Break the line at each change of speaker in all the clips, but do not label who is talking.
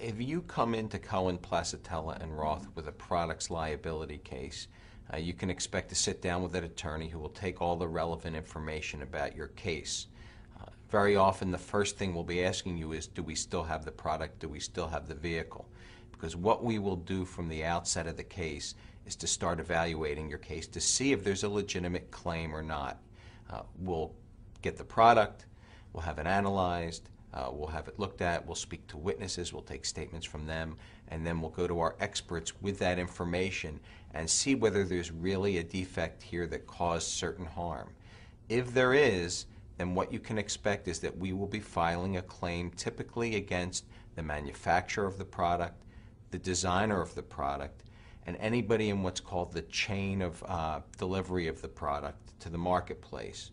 If you come into Cohen, Placitella, and Roth with a products liability case, you can expect to sit down with an attorney who will take all the relevant information about your case. Very often the first thing we'll be asking you is, do we still have the product? Do we still have the vehicle? Because what we will do from the outset of the case is to start evaluating your case to see if there's a legitimate claim or not. We'll get the product, we'll have it analyzed, we'll have it looked at, we'll speak to witnesses, we'll take statements from them, and then we'll go to our experts with that information and see whether there's really a defect here that caused certain harm. If there is, then what you can expect is that we will be filing a claim typically against the manufacturer of the product, the designer of the product, and anybody in what's called the chain of delivery of the product to the marketplace.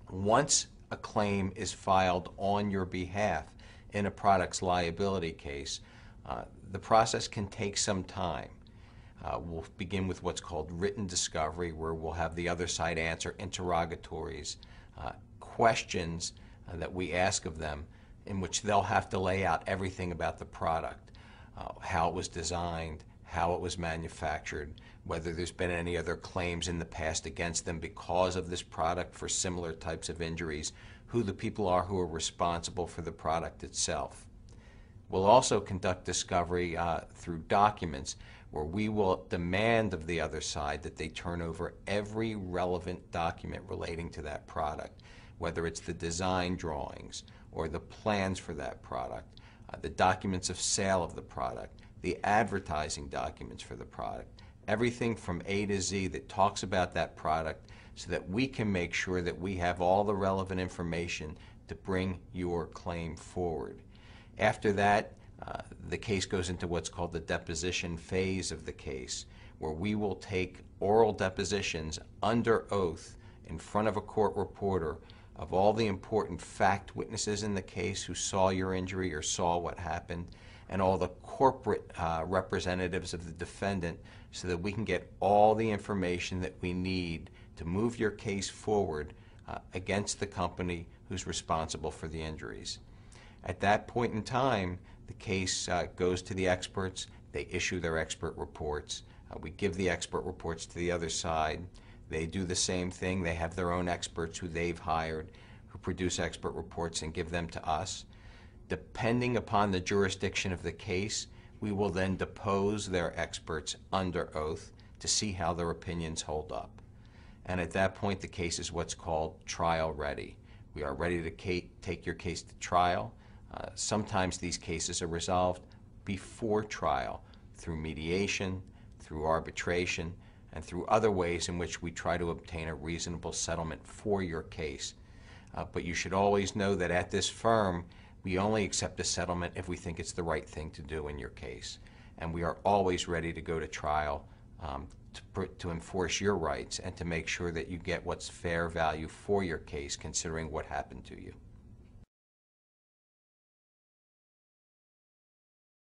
Once a claim is filed on your behalf in a products liability case, the process can take some time. We'll begin with what's called written discovery, where we'll have the other side answer interrogatories, questions that we ask of them, in which they'll have to lay out everything about the product, how it was designed, how it was manufactured, whether there's been any other claims in the past against them because of this product for similar types of injuries, who the people are who are responsible for the product itself. We'll also conduct discovery through documents, where we will demand of the other side that they turn over every relevant document relating to that product, whether it's the design drawings or the plans for that product, the documents of sale of the product, the advertising documents for the product, everything from A to Z that talks about that product, so that we can make sure that we have all the relevant information to bring your claim forward. After that, the case goes into what's called the deposition phase of the case, where we will take oral depositions under oath in front of a court reporter of all the important fact witnesses in the case who saw your injury or saw what happened, and all the corporate representatives of the defendant, so that we can get all the information that we need to move your case forward against the company who's responsible for the injuries. At that point in time, the case goes to the experts. They issue their expert reports. We give the expert reports to the other side. They do the same thing. They have their own experts who they've hired, who produce expert reports and give them to us. Depending upon the jurisdiction of the case, we will then depose their experts under oath to see how their opinions hold up. And at that point, the case is what's called trial ready. We are ready to take your case to trial. Sometimes these cases are resolved before trial through mediation, through arbitration, and through other ways in which we try to obtain a reasonable settlement for your case. But you should always know that at this firm, we only accept a settlement if we think it's the right thing to do in your case. And we are always ready to go to trial to enforce your rights and to make sure that you get what's fair value for your case, considering what happened to you.